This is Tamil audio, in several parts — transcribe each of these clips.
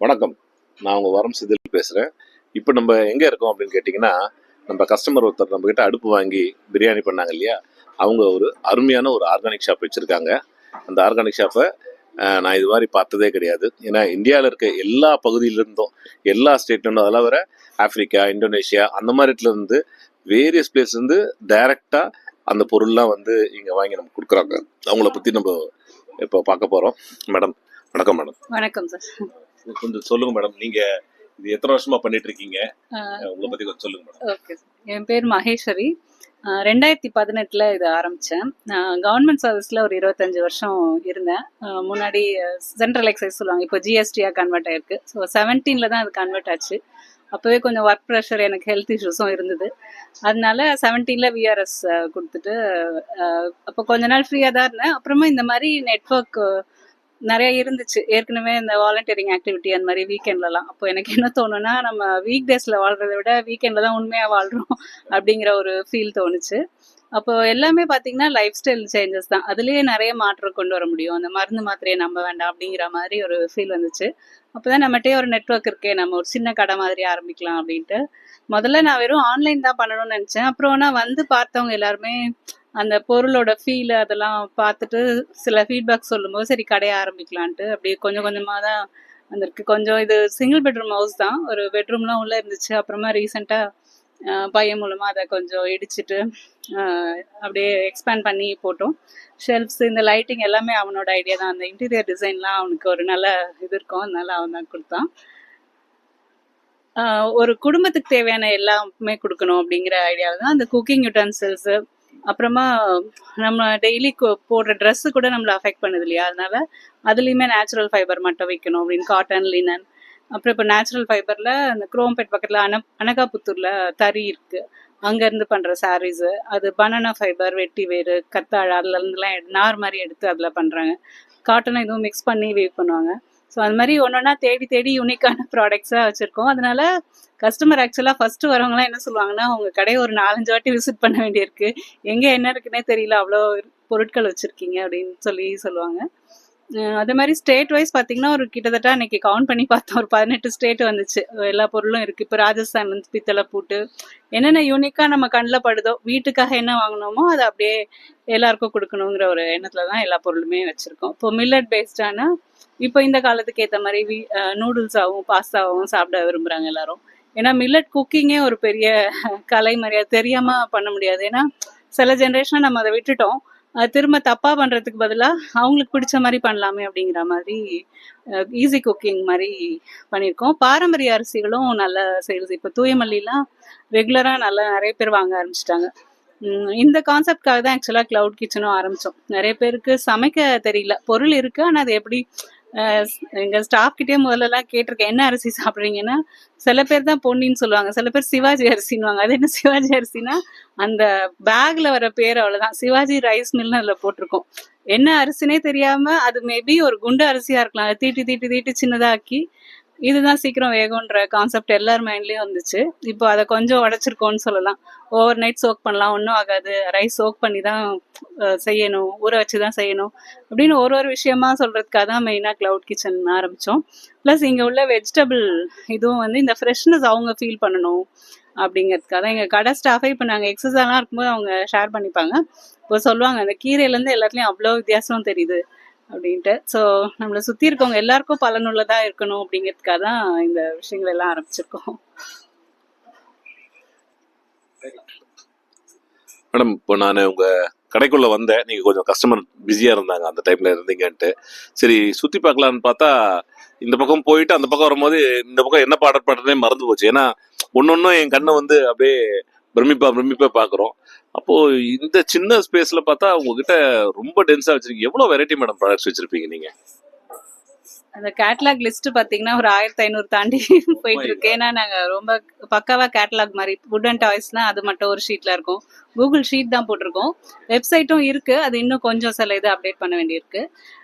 வணக்கம். நான் உங்கள் வரம் சிதில் பேசுகிறேன். இப்போ நம்ம எங்கே இருக்கோம் அப்படின்னு கேட்டிங்கன்னா, நம்ம கஸ்டமர் ஒருத்தர் நம்மக்கிட்ட அடுப்பு வாங்கி பிரியாணி பண்ணாங்க இல்லையா, அவங்க ஒரு அருமையான ஒரு ஆர்கானிக் ஷாப் வச்சுருக்காங்க. அந்த ஆர்கானிக் ஷாப்பை நான் இது மாதிரி பார்த்ததே கிடையாது. ஏன்னா இந்தியாவில் இருக்க எல்லா பகுதியிலேருந்தும், எல்லா ஸ்டேட்லேருந்தும், அதெல்லாம் வர ஆஃப்ரிக்கா, இந்தோனேஷியா அந்த மாதிரி இடத்துலேருந்து வேரியஸ் பிளேஸ்லேருந்து டைரெக்டாக அந்த பொருள்லாம் வந்து இங்கே வாங்கி நம்ம கொடுக்குறாங்க. அவங்கள பற்றி நம்ம இப்போ பார்க்க போகிறோம். மேடம் வணக்கம். மேடம் வணக்கம் சார். கொஞ்சம் சொல்லுங்க மேடம், நீங்க இது எத்தனை வருஷமா பண்ணிட்டு இருக்கீங்க, உங்களை பத்தி கொஞ்சம் சொல்லுங்க மேடம். ஓகே சார், என் பேர் மகேஸ்வரி. 2018 இது ஆரம்பித்தேன். நான் கவர்மெண்ட் சர்வீஸில் ஒரு 25 வருஷம் இருந்தேன். முன்னாடி சென்ட்ரல் எக்ஸைஸ் சொல்லுவாங்க, இப்போ ஜிஎஸ்டியாக கன்வெர்ட் ஆயிருக்கு. ஸோ 17 தான் அது கன்வெர்ட் ஆச்சு. அப்போவே கொஞ்சம் ஒர்க் ப்ரெஷர், எனக்கு ஹெல்த் இஷ்யூஸும் இருந்தது. அதனால 17 விஆர்எஸ் கொடுத்துட்டு அப்போ கொஞ்ச நாள் ஃப்ரீயாக தான் இருந்தேன். அப்புறமா இந்த மாதிரி நெட்வொர்க் நிறைய இருந்துச்சு ஏற்கனவே, இந்த வாலண்டியரிங் ஆக்டிவிட்டி அந்த மாதிரி வீக்கெண்ட்லலாம். அப்போ எனக்கு என்ன தோணுன்னா, நம்ம வீக் டேஸில் வாழ்றதை விட வீக்கெண்டில் தான் உண்மையாக வாழ்கிறோம் அப்படிங்கிற ஒரு ஃபீல் தோணுச்சு. அப்போ எல்லாமே பார்த்தீங்கன்னா லைஃப் ஸ்டைல் சேஞ்சஸ் தான், அதுலேயே நிறைய மாற்றம் கொண்டு வர முடியும். அந்த மருந்து மாத்திரையை நம்ப வேண்டாம் அப்படிங்கிற மாதிரி ஒரு ஃபீல் வந்துச்சு. அப்போ தான் நம்மகிட்டே ஒரு நெட்வொர்க் இருக்கே, நம்ம ஒரு சின்ன கடை மாதிரி ஆரம்பிக்கலாம் அப்படின்ட்டு. முதல்ல நான் வெறும் ஆன்லைன் தான் பண்ணணும்னு நினச்சேன். அப்புறம் ஆனால் வந்து பார்த்தவங்க எல்லாருமே அந்த பொருளோட ஃபீல் அதெல்லாம் பார்த்துட்டு சில ஃபீட்பேக் சொல்லும்போது சரி கடையை ஆரம்பிக்கலான்ட்டு அப்படி கொஞ்சம் கொஞ்சமாக தான் வந்திருக்கு. கொஞ்சம் இது சிங்கிள் பெட்ரூம் ஹவுஸ் தான், ஒரு பெட்ரூம்லாம் உள்ளே இருந்துச்சு. அப்புறமா ரீசெண்டாக பையன் மூலமாக அதை கொஞ்சம் இடிச்சிட்டு அப்படியே எக்ஸ்பேண்ட் பண்ணி போட்டோம். ஷெல்ஃப்ஸ், இந்த லைட்டிங் எல்லாமே அவனோட ஐடியா தான். அந்த இன்டீரியர் டிசைன்லாம் அவனுக்கு ஒரு நல்ல இது இருக்கும், அதனால அவன் தான் கொடுத்தான். ஒரு குடும்பத்துக்கு தேவையான எல்லாமே கொடுக்கணும் அப்படிங்கிற ஐடியாவில் தான் அந்த குக்கிங் யூட்டன்சில்ஸு, அப்புறமா நம்ம டெய்லி போடுற ட்ரெஸ்ஸு கூட நம்மளை அஃபெக்ட் பண்ணுது இல்லையா, அதனால அதுலேயுமே நேச்சுரல் ஃபைபர் மட்டும் வைக்கணும் அப்படின்னு காட்டன், லினன். அப்புறம் இப்போ நேச்சுரல் ஃபைபரில் அந்த குரோம்பேட் பக்கத்தில் அனகாபுத்தூரில் தறி இருக்குது, அங்கேருந்து பண்ணுற சாரீஸு. அது பனானா ஃபைபர், வெட்டி வேறு, கத்தாழை, அதுலேருந்துலாம் நார் மாதிரி எடுத்து அதில் பண்ணுறாங்க. காட்டனை இதுவும் மிக்ஸ் பண்ணி வேவ் பண்ணுவாங்க. ஸோ அது மாதிரி ஒன்று ஒன்றா தேடி தேடி யூனிக்கான ப்ராடக்ட்ஸாக வச்சுருக்கோம். அதனால கஸ்டமர் ஆக்சுவலாக ஃபஸ்ட்டு வரவங்களாம் என்ன சொல்லுவாங்கன்னா, அவங்க கடையை ஒரு 4-5 வாட்டி விசிட் பண்ண வேண்டியிருக்கு, எங்கே என்ன இருக்குன்னே தெரியல, அவ்வளோ பொருட்கள் வச்சுருக்கீங்க அப்படின்னு சொல்லுவாங்க. அதே மாதிரி ஸ்டேட் வைஸ் பார்த்தீங்கன்னா ஒரு கிட்டத்தட்ட அன்றைக்கி கவுண்ட் பண்ணி பார்த்தோம், ஒரு 18 ஸ்டேட் வந்துச்சு. எல்லா பொருளும் இருக்குது. இப்போ ராஜஸ்தான் வந்து பித்தளை பூட்டு, என்னென்ன யூனிக்காக நம்ம கண்ணில் படுதோ, வீட்டுக்காக என்ன வாங்கினோமோ அதை அப்படியே எல்லாருக்கும் கொடுக்கணுங்கிற ஒரு எண்ணத்தில் தான் எல்லா பொருளுமே வச்சுருக்கோம். இப்போ மில்லட் பேஸ்டான, இப்போ இந்த காலத்துக்கு ஏற்ற மாதிரி நூடுல்ஸாகவும் பாஸ்தாவும் சாப்பிட விரும்புகிறாங்க எல்லாரும். ஏன்னா மில்லட் குக்கிங்கே ஒரு பெரிய கலை மாதிரியா, தெரியாமல் பண்ண முடியாது. ஏன்னா சில ஜென்ரேஷனை நம்ம அதை விட்டுட்டோம். திரும்ப தப்பாக பண்ணுறதுக்கு பதிலாக அவங்களுக்கு பிடிச்ச மாதிரி பண்ணலாமே அப்படிங்கிற மாதிரி ஈஸி குக்கிங் மாதிரி பண்ணியிருக்கோம். பாரம்பரிய அரிசிகளும் நல்ல சேல்ஸ். இப்போ தூயமல்லிலாம் ரெகுலராக நிறைய பேர் வாங்க ஆரம்பிச்சிட்டாங்க. இந்த கான்செப்ட்காக தான் ஆக்சுவலாக க்ளவுட் கிச்சனும் ஆரம்பித்தோம். நிறைய பேருக்கு சமைக்க தெரியல, பொருள் இருக்குது ஆனால் அது எப்படி, எங்கள் ஸ்டாஃப் கிட்டே முதல்லலாம் கேட்டிருக்கேன், என்ன அரிசி சாப்பிட்றீங்கன்னா சில பேர் தான் பொன்னின்னு சொல்லுவாங்க, சில பேர் சிவாஜி அரிசின்னுவாங்க. அது என்ன சிவாஜி அரிசினா, அந்த பேக்ல வர பேர் அவ்வளோதான், சிவாஜி ரைஸ் மில்னு அதில் போட்டிருக்கோம். என்ன அரிசினே தெரியாமல், அது மேபி ஒரு குண்டு அரிசியாக இருக்கலாம், அதை தீட்டி தீட்டி தீட்டி சின்னதாக்கி இதுதான் சீக்கிரம் வேகும்ன்ற கான்செப்ட் எல்லார் மைண்ட்லேயும் வந்துச்சு. இப்போ அதை கொஞ்சம் உடச்சிருக்கோன்னு சொல்லலாம். ஓவர் நைட் சோக் பண்ணலாம், ஒன்றும் ஆகாது, ரைஸ் சோக் பண்ணி தான் செய்யணும், ஊற வச்சு தான் செய்யணும் அப்படின்னு ஒரு விஷயமா சொல்கிறதுக்காக தான் மெயினாக க்ளவுட் கிச்சன் ஆரம்பித்தோம். ப்ளஸ் இங்கே உள்ள வெஜிடபிள் இதுவும் வந்து இந்த ஃப்ரெஷ்னஸ் அவங்க ஃபீல் பண்ணணும் அப்படிங்கிறதுக்காக தான். எங்கள் கடை ஸ்டாஃபே இப்போ நாங்கள் எக்ஸசைஸ்லாம் இருக்கும்போது அவங்க ஷேர் பண்ணிப்பாங்க. இப்போ சொல்லுவாங்க, அந்த கீரையிலேருந்து எல்லாத்துலேயும் அவ்வளோ வித்தியாசம் தெரியுது அப்படின்ட்டு. ஸோ நம்மளை சுற்றி இருக்கவங்க எல்லாருக்கும் பலனுள்ளதாக இருக்கணும் அப்படிங்கிறதுக்காக தான் இந்த விஷயங்கள் எல்லாம் ஆரம்பிச்சிருக்கோம். மேடம், இப்போ நான் உங்கள் கடைக்குள்ளே வந்தேன், நீங்கள் கொஞ்சம் கஸ்டமர் பிஸியாக இருந்தாங்க அந்த டைமில் இருந்தீங்கன்ட்டு. சரி சுற்றி பார்க்கலான்னு பார்த்தா, இந்த பக்கம் போயிட்டு அந்த பக்கம் வரும்போது இந்த பக்கம் என்ன ஆர்டர் பண்ணுறதே மறந்து போச்சு. ஏன்னா ஒன்று என் கண்ணை வந்து அப்படியே பிரமிப்பாக பார்க்குறோம். அப்போது இந்த சின்ன ஸ்பேஸில் பார்த்தா உங்ககிட்ட ரொம்ப டென்ஸாக வச்சுருக்கீங்க. எவ்வளோ வெரைட்டி மேடம் ப்ராடக்ட்ஸ் வச்சுருப்பீங்க நீங்கள்? அந்த கேட்லாக் லிஸ்ட் பார்த்தீங்கன்னா ஒரு 1500 தாண்டி போயிட்டு இருக்கு. ஏன்னா நாங்கள் ரொம்ப பக்காவாக கேட்லாக் மாதிரி, வுட் அண்ட் டாய்ஸ்லாம் அது மட்டும் ஒரு ஷீட்டில் இருக்கும், கூகுள் ஷீட் தான் போட்டிருக்கோம். வெப்சைட்டும் இருக்குது, அது இன்னும் கொஞ்சம் சில இது அப்டேட் பண்ண வேண்டியிருக்கு.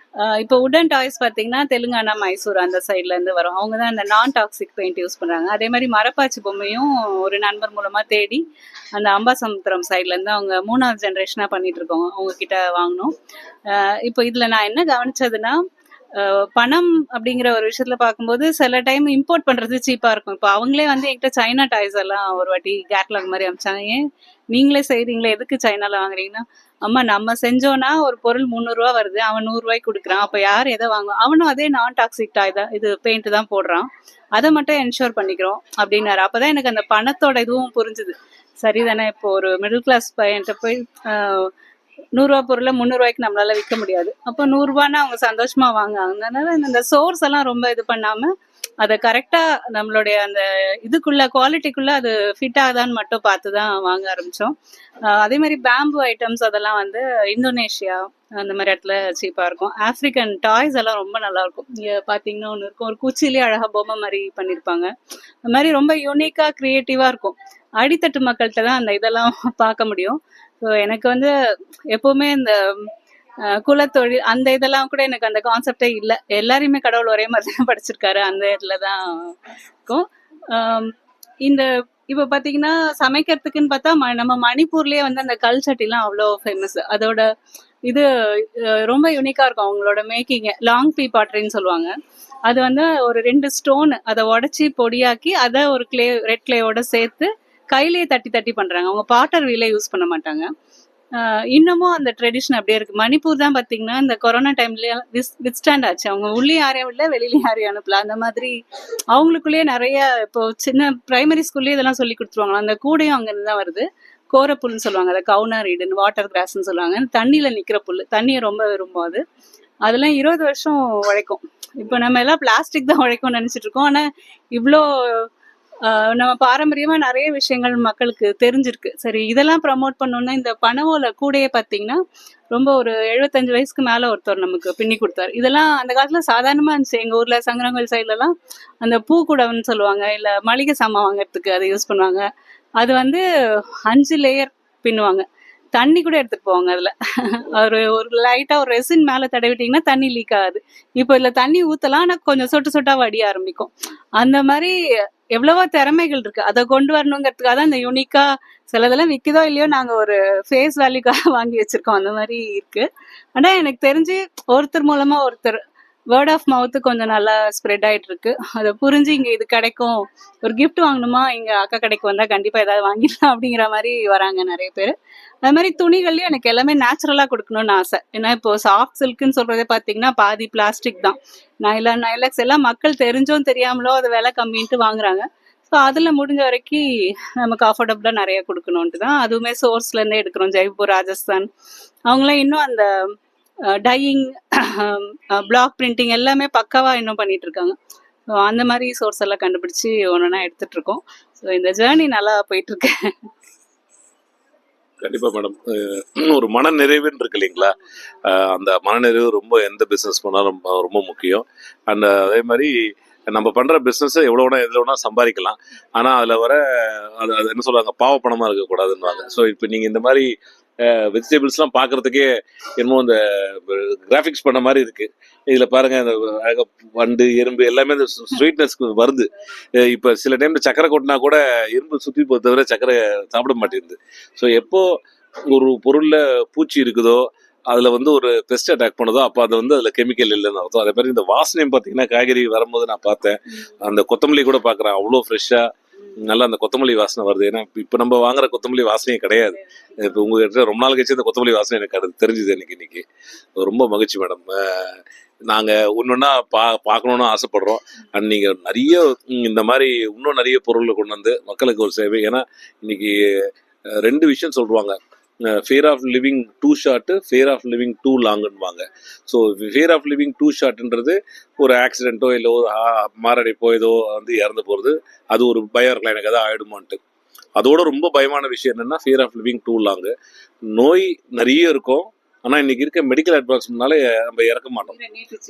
இப்போ வுட் அண்ட் டாய்ஸ் பார்த்தீங்கன்னா தெலுங்கானா, மைசூர் அந்த சைட்லேருந்து வரும். அவங்க தான் இந்த நான் டாக்ஸிக் பெயிண்ட் யூஸ் பண்ணுறாங்க. அதே மாதிரி மரப்பாச்சி பொம்மையும் ஒரு நண்பர் மூலமாக தேடி அந்த அம்பாசமுத்திரம் சைட்லேருந்து அவங்க 3வது ஜென்ரேஷனாக பண்ணிகிட்டு இருக்கோங்க, அவங்கக்கிட்ட வாங்கினோம். இப்போ இதில் நான் என்ன கவனிச்சதுன்னா, பணம் அப்படிங்கிற ஒரு விஷயத்துல பார்க்கும்போது சில டைம் இம்போர்ட் பண்றது சீப்பா இருக்கும். இப்போ அவங்களே வந்து என்கிட்ட சைனா டாய்ஸ் எல்லாம் ஒரு வாட்டி கேட்லாக் மாதிரி அமிச்சாங்க. ஏன் நீங்களே செய்றீங்களே, எதுக்கு சைனால வாங்குறீங்கன்னா, அம்மா நம்ம செஞ்சோம்னா ஒரு பொருள் 300 ரூபா வருது, அவன் 100 ரூபாய்க்கு கொடுக்குறான், அப்ப யார் எதை வாங்குவான், அவனும் அதே நான் டாக்ஸிக் டாய் தான், இது பெயிண்ட் தான் போடுறான், அதை மட்டும் என்ஷூர் பண்ணிக்கிறோம் அப்படின்னாரு. அப்பதான் எனக்கு அந்த பணத்தோட இதுவும் புரிஞ்சுது. சரிதானே, இப்போ ஒரு மிடில் கிளாஸ் பையன்கிட்ட போய் 100 ரூபா பொருளை 300 ரூபாய்க்கு நம்மளால விற்க முடியாது. அப்போ 100 ரூபான்னா அவங்க சந்தோஷமா வாங்குவாங்க. அதனால இந்த சோர்ஸ் எல்லாம் ரொம்ப இது பண்ணாம அதை கரெக்டா நம்மளுடைய அந்த இதுக்குள்ள குவாலிட்டிக்குள்ள அது ஃபிட் ஆகுதான்னு மட்டும் பார்த்து தான் வாங்க ஆரம்பிச்சோம். அதே மாதிரி பேம்பு ஐட்டம்ஸ் அதெல்லாம் வந்து இந்தோனேஷியா அந்த மாதிரி இடத்துல சீப்பா இருக்கும். ஆப்பிரிக்கன் டாய்ஸ் எல்லாம் ரொம்ப நல்லா இருக்கும். இங்க பாத்தீங்கன்னா ஒன்று இருக்கும், ஒரு குச்சிலேயே அழகா பொம்மை மாதிரி பண்ணியிருப்பாங்க. அது மாதிரி ரொம்ப யூனிக்கா கிரியேட்டிவா இருக்கும். அடித்தட்டு மக்கள்கிட்ட தான் அந்த இதெல்லாம் பார்க்க முடியும். ஸோ எனக்கு வந்து எப்பவுமே இந்த குலத்தொழில் அந்த இதெல்லாம் கூட எனக்கு அந்த கான்செப்டே இல்லை. எல்லாரையுமே கடவுள் ஒரே மாதிரி தான் படிச்சிருக்காரு, அந்த இதுல தான் இருக்கும். இந்த இப்போ பார்த்தீங்கன்னா சமைக்கிறதுக்குன்னு பார்த்தா நம்ம மணிப்பூர்லேயே வந்து அந்த கல் சட்டிலாம் அவ்வளோ ஃபேமஸ். அதோட இது ரொம்ப யூனிக்காக இருக்கும் அவங்களோட மேக்கிங். லாங் பீ பாட்ரின்னு சொல்லுவாங்க. அது வந்து ஒரு 2 ஸ்டோன் அதை உடச்சி பொடியாக்கி அதை ஒரு ரெட் கிளேயோட சேர்த்து கையிலேயே தட்டி தட்டி பண்றாங்க. அவங்க பாட்டர் வீலே யூஸ் பண்ண மாட்டாங்க. இன்னமும் அந்த ட்ரெடிஷன் அப்படியே இருக்கு. மணிப்பூர் தான் பாத்தீங்கன்னா இந்த கொரோனா டைம்ல வித்ஸ்டாண்ட் ஆச்சு. அவங்க உள்ளே யாரையும் இல்லை, வெளியிலயும் யாரையும் அனுப்பல. அந்த மாதிரி அவங்களுக்குள்ளேயே நிறைய இப்போ சின்ன பிரைமரி ஸ்கூல்லயே இதெல்லாம் சொல்லி கொடுத்துருவாங்க. அந்த கூடையும் அங்க இருந்து தான் வருது. கோரப்புல்னு சொல்லுவாங்க, அதை கவுனா ரீடுன்னு, வாட்டர் கிராஸ்ன்னு சொல்லுவாங்க. தண்ணியில நிக்கிற புல், தண்ணியை ரொம்ப விரும்பும் அது. அதெல்லாம் 20 வருஷம் உழைக்கும். இப்போ நம்ம எல்லாம் பிளாஸ்டிக் தான் உழைக்கும்னு நினைச்சிட்டு இருக்கோம். ஆனா இவ்வளோ நம்ம பாரம்பரியமா நிறைய விஷயங்கள் மக்களுக்கு தெரிஞ்சிருக்கு. சரி, இதெல்லாம் ப்ரமோட் பண்ணோம்னா இந்த பனவோல கூடையே பார்த்தீங்கன்னா ரொம்ப ஒரு 75 வயசுக்கு மேல ஒருத்தர் நமக்கு பின்னி கொடுத்தாரு. இதெல்லாம் அந்த காலத்துல சாதாரணமா இருந்துச்சு. எங்க ஊர்ல சங்கரங்கோயில் சைட்ல எல்லாம் அந்த பூக்கூடன்னு சொல்லுவாங்க, இல்ல மளிகை சாமான் வாங்கறதுக்கு அதை யூஸ் பண்ணுவாங்க. அது வந்து 5 லேயர் பின்னுவாங்க. தண்ணி கூட எடுத்துட்டு போவாங்க அதுல. ஒரு லைட்டா ஒரு ரெசின் மேல தடவிட்டீங்கன்னா தண்ணி லீக் ஆகாது. இப்போ இதுல தண்ணி ஊத்தலாம், ஆனா கொஞ்சம் சொட்டு சொட்டா வடிய ஆரம்பிக்கும். அந்த மாதிரி எவ்வளவோ திறமைகள் இருக்கு. அதை கொண்டு வரணுங்கிறதுக்காக தான் இந்த யூனிக்கா சிலதெல்லாம் விற்குதோ இல்லையோ நாங்க ஒரு ஃபேஸ் வேல்யூக்காக வாங்கி வச்சிருக்கோம். அந்த மாதிரி இருக்கு. ஆனா எனக்கு தெரிஞ்சு ஒருத்தர் மூலமா ஒருத்தர் வேர்ட் ஆஃப் மவுத் கொஞ்சம் நல்லா ஸ்ப்ரெட் ஆயிட்டு இருக்கு. அதை புரிஞ்சு இங்க இது கிடைக்கும், ஒரு கிஃப்ட் வாங்கணுமா இங்க அக்கா கடைக்கு வந்தா கண்டிப்பா ஏதாவது வாங்கிடலாம் அப்படிங்கிற மாதிரி வராங்க நிறைய பேர். அது மாதிரி துணிகள்லயும் எனக்கு எல்லாமே நேச்சுரலா கொடுக்கணும்னு ஆசை. ஏன்னா இப்போ சாஃப்ட் சில்க்னு சொல்றதே பாத்தீங்கன்னா பாதி பிளாஸ்டிக் தான். நைலக்ஸ் எல்லாம் மக்கள் தெரிஞ்சும் தெரியாமலோ அது விலை கம்மின்ட்டு வாங்குறாங்க. ஸோ அதுல முடிஞ்ச வரைக்கும் நமக்கு அஃபோர்டபுளா நிறைய கொடுக்கணும்ட்டு தான் அதுவுமே சோர்ஸ்ல இருந்தே எடுக்கிறோம். ஜெய்ப்பூர், ராஜஸ்தான் அவங்களாம் இன்னும் அந்த டையிங், பிளாக் பிரிண்டிங் எல்லாமே பக்காவா இன்னும் பண்ணிட்டு இருக்காங்க. ஸோ அந்த மாதிரி சோர்ஸ் எல்லாம் கண்டுபிடிச்சு ஒன்னொன்னா எடுத்துட்டு இருக்கோம். ஸோ இந்த ஜேர்னி நல்லா போயிட்டு இருக்கு. கண்டிப்பா மேடம். ஒரு மன நிறைவுன்னு இருக்கு இல்லைங்களா, அந்த மனநிறைவு ரொம்ப எந்த பிசினஸ் பண்ணாலும் ரொம்ப முக்கியம். அண்ட் அதே மாதிரி நம்ம பண்ற பிசினஸ் எவ்வளோனா எதுலோனா சம்பாதிக்கலாம், ஆனா அதுல வர அது என்ன சொல்றாங்க, பாவ பணமா இருக்கக்கூடாதுன்னுவாங்க. ஸோ இப்போ நீங்க இந்த மாதிரி வெஜிடபிள்ஸ்லாம் பார்க்கறதுக்கே என்னமோ இந்த கிராஃபிக்ஸ் பண்ண மாதிரி இருக்கு. இதுல பாருங்க, இந்த வண்டு, எறும்பு எல்லாமே இந்த ஸ்வீட்னஸ்க்கு வருது. இப்போ சில டைம்ல சக்கரை கொட்டினா கூட எறும்பு சுற்றி போக தவிர சக்கரை சாப்பிட மாட்டேங்குது. ஸோ எப்போ ஒரு பொருள்ல பூச்சி இருக்குதோ, அதுல வந்து ஒரு பெஸ்ட் அட்டாக் பண்ணுதோ, அப்போ அது வந்து அதுல கெமிக்கல் இல்லைன்னு அர்த்தம். அதே மாதிரி இந்த வாசனையும் பார்த்தீங்கன்னா, காய்கறி வரும்போது நான் பார்த்தேன், அந்த கொத்தமல்லி கூட பார்க்குறேன், அவ்வளோ ஃப்ரெஷ்ஷா நல்லா அந்த கொத்தமல்லி வாசனை வருது. ஏன்னா இப்போ நம்ம வாங்குற கொத்தமல்லி வாசனையே கிடையாது. இப்போ உங்ககிட்ட ரொம்ப நாள் கழிச்சு இந்த கொத்தமல்லி வாசனை எனக்கு அது தெரிஞ்சுது எனக்கு இன்னைக்கு. ரொம்ப மகிழ்ச்சி மேடம். நாங்கள் ஒன்றுன்னா பார்க்கணுன்னு ஆசைப்படுறோம். அண்ட் நீங்கள் நிறைய இந்த மாதிரி இன்னும் நிறைய பொருளை கொண்டு வந்து மக்களுக்கு ஒரு சேவை. ஏன்னா இன்னைக்கு 2 விஷயம் சொல்லுவாங்க, fear of living too short, fear of living too லாங்குன்னுவாங்க. So fear of living too ஷார்ட்ன்றது ஒரு ஆக்சிடென்ட்டோ இல்லை ஒரு மாரடைப்போ ஏதோ வந்து இறந்து போகிறது, அது ஒரு பயம் இருக்கலாம், எனக்கு எதாவது ஆகிடுமான்ட்டு. அதோட ரொம்ப பயமான விஷயம் என்னென்னா fear of living too long. நோய் நிறைய இருக்கும், ஆனால் இன்னைக்கு இருக்க மெடிக்கல் அட்வான்ஸ்னால நம்ம இறக்க மாட்டோம்,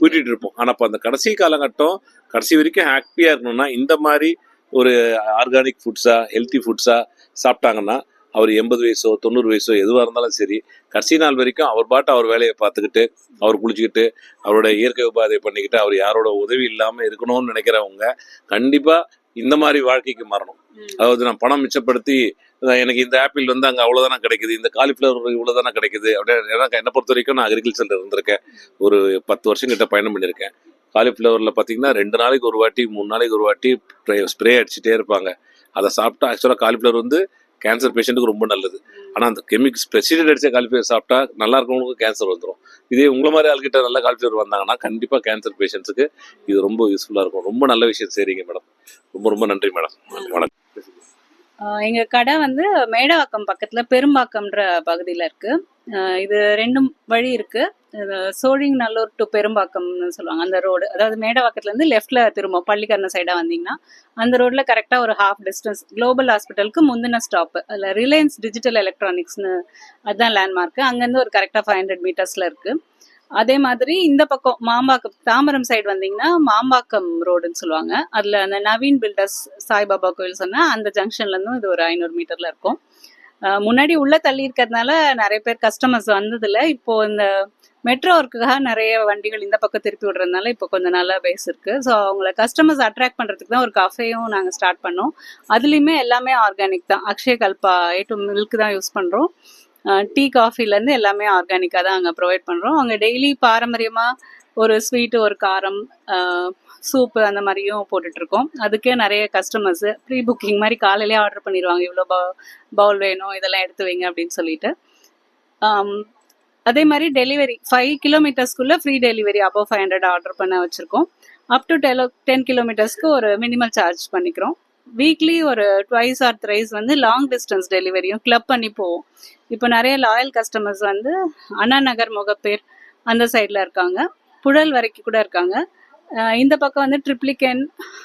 விட்டுட்டு இருப்போம். ஆனால் இப்போ அந்த கடைசி காலகட்டம் கடைசி வரைக்கும் ஹாப்பியாக இருக்கணும்னா இந்த மாதிரி ஒரு ஆர்கானிக் ஃபுட்ஸாக ஹெல்த்தி ஃபுட்ஸாக சாப்பிட்டாங்கன்னா அவர் 80 வயசோ 90 வயசோ எதுவாக இருந்தாலும் சரி, கடைசி நாள் வரைக்கும் அவர் பாட்டு அவர் வேலையை பார்த்துக்கிட்டு அவர் குளிச்சுக்கிட்டு அவரோட இயற்கை உபாதை பண்ணிக்கிட்டு அவர் யாரோட உதவி இல்லாமல் இருக்கணும்னு நினைக்கிறவங்க கண்டிப்பாக இந்த மாதிரி வாழ்க்கைக்கு மாறணும். அதாவது நான் பணம் மிச்சப்படுத்தி எனக்கு இந்த ஆப்பிள் வந்து அங்கே அவ்வளோதானே கிடைக்குது, இந்த காலிஃப்ளவர் இவ்வளோதானே கிடைக்குது அப்படின்னு. ஏன்னா என்னை பொறுத்த வரைக்கும் நான் அக்ரிகல்ச்சரில் இருந்திருக்கேன், ஒரு 10 வருஷம் கிட்ட பயணம் பண்ணியிருக்கேன். காலிஃப்ளவரில் பார்த்தீங்கன்னா 2 நாளைக்கு ஒரு வாட்டி 3 நாளைக்கு ஒரு வாட்டி ஸ்ப்ரே அடிச்சுட்டே இருப்பாங்க. அதை சாப்பிட்டா ஆக்சுவலாக காலிஃப்ளவர் வந்து கேன்சர் பேஷண்ட்டுக்கு ரொம்ப நல்லது. ஆனால் அந்த பெஸ்டிசைட் அடித்த காலிஃப்ளவர் சாப்பிட்டா நல்லா இருக்கவங்களுக்கு கேன்சர் வந்துடும். இதே உங்களை மாதிரி ஆள்கிட்ட நல்ல காலிஃப்ளவர் வந்தாங்கன்னா கண்டிப்பாக கேன்சர் பேஷண்ட்ஸுக்கு இது ரொம்ப யூஸ்ஃபுல்லாக இருக்கும். ரொம்ப நல்ல விஷயம் செய்றீங்க மேடம். ரொம்ப ரொம்ப நன்றி மேடம். வணக்கம். எங்க கடை வந்து மேடவாக்கம் பக்கத்துல பெரும்பாக்கம்ன்ற பகுதியில இருக்கு. இது 2 வழி இருக்கு. சோழிங் நல்லூர் டு பெரும்பாக்கம்னு சொல்லுவாங்க அந்த ரோடு. அதாவது மேடவாக்கத்துல இருந்து லெஃப்ட்ல திரும்ப பள்ளிக்கரணை சைடா வந்தீங்கன்னா அந்த ரோட்ல கரெக்டா ஒரு ஹாஃப் டிஸ்டன்ஸ் குளோபல் ஹாஸ்பிட்டலுக்கு முந்தின ஸ்டாப். அதுல ரிலையன்ஸ் டிஜிட்டல் எலக்ட்ரானிக்ஸ்னு அதுதான் லேண்ட்மார்க். அங்கேருந்து ஒரு கரெக்டா 500 மீட்டர்ஸ்ல இருக்கு. அதே மாதிரி இந்த பக்கம் மாம்பாக்கம் தாம்பரம் சைடு வந்தீங்கன்னா மாம்பாக்கம் ரோடுன்னு சொல்லுவாங்க. அதுல அந்த நவீன் பில்டர்ஸ் சாய்பாபா கோயில் சொன்னா அந்த ஜங்ஷன்ல இருந்தும் இது ஒரு 500 மீட்டர்ல இருக்கும். முன்னாடி உள்ள தள்ளி இருக்கிறதுனால நிறைய பேர் கஸ்டமர்ஸ் வந்ததுல இப்போ இந்த மெட்ரோ ஒர்க்குக்காக நிறைய வண்டிகள் இந்த பக்கம் திருப்பி விடுறதுனால இப்போ கொஞ்சம் நல்ல பேஸ் இருக்கு. ஸோ அவங்கள கஸ்டமர்ஸ் அட்ராக்ட் பண்றதுக்கு தான் ஒரு கஃபேயும் நாங்கள் ஸ்டார்ட் பண்ணோம். அதுலயுமே எல்லாமே ஆர்கானிக் தான். அக்ஷய கல்பா A2 மில்க் தான் யூஸ் பண்றோம். டீ காஃபிலேருந்து எல்லாமே ஆர்கானிக்காக தான் அங்கே ப்ரொவைட் பண்ணுறோம். அங்கே டெய்லி பாரம்பரியமாக ஒரு ஸ்வீட்டு ஒரு காரம் சூப்பு அந்த மாதிரியும் போட்டுட்ருக்கோம். அதுக்கே நிறைய கஸ்டமர்ஸு ப்ரீ புக்கிங் மாதிரி காலையிலே ஆர்டர் பண்ணிடுவாங்க, இவ்வளோ பவுல் வேணும் இதெல்லாம் எடுத்து வைங்க அப்படின்னு சொல்லிட்டு. அதே மாதிரி டெலிவரி 5 கிலோமீட்டர்ஸ்க்குள்ளே ஃப்ரீ டெலிவரி அபவ் 500 ஆர்டர் பண்ண வச்சுருக்கோம். அப் டு 10 கிலோமீட்டர்ஸ்க்கு ஒரு மினிமல் சார்ஜ் பண்ணிக்கிறோம். வீக்லி ஒரு 2 or 3 வந்து லாங் டிஸ்டன்ஸ் டெலிவரியும் கிளப் பண்ணி போவோம். இப்போ நிறைய லாயல் கஸ்டமர்ஸ் வந்து அண்ணா நகர் முகப்பேர் அந்த சைடில் இருக்காங்க, புழல் வரைக்கும் கூட இருக்காங்க. இந்த பக்கம் வந்து ட்ரிப்ளிகேன்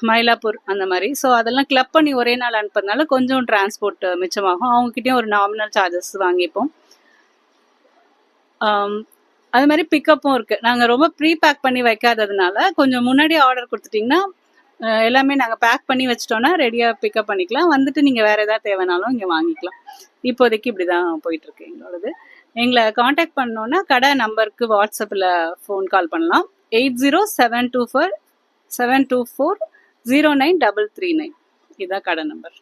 மயிலாப்பூர் அந்த மாதிரி. ஸோ அதெல்லாம் கிளப் பண்ணி ஒரே நாள் அனுப்புறதுனால கொஞ்சம் டிரான்ஸ்போர்ட் மிச்சமாகும். அவங்ககிட்டயும் ஒரு நாமினல் சார்ஜஸ் வாங்கிப்போம். அது மாதிரி பிக்கப்பும் இருக்குது. நாங்கள் ரொம்ப ப்ரீ பேக் பண்ணி வைக்காததுனால கொஞ்சம் முன்னாடி ஆர்டர் கொடுத்துட்டிங்கன்னா எல்லாமே நாங்கள் பேக் பண்ணி வச்சிட்டோன்னா ரெடியாக பிக்கப் பண்ணிக்கலாம். வந்துட்டு நீங்கள் வேறு எதாவது தேவைனாலும் இங்கே வாங்கிக்கலாம். இப்போதைக்கு இப்படி தான் போயிட்டுருக்கு எங்களோடது. எங்களை காண்டாக்ட் பண்ணோன்னா கடை நம்பருக்கு வாட்ஸ்அப்பில் ஃபோன் கால் பண்ணலாம். 80724724093339. இதுதான் கடை நம்பர்.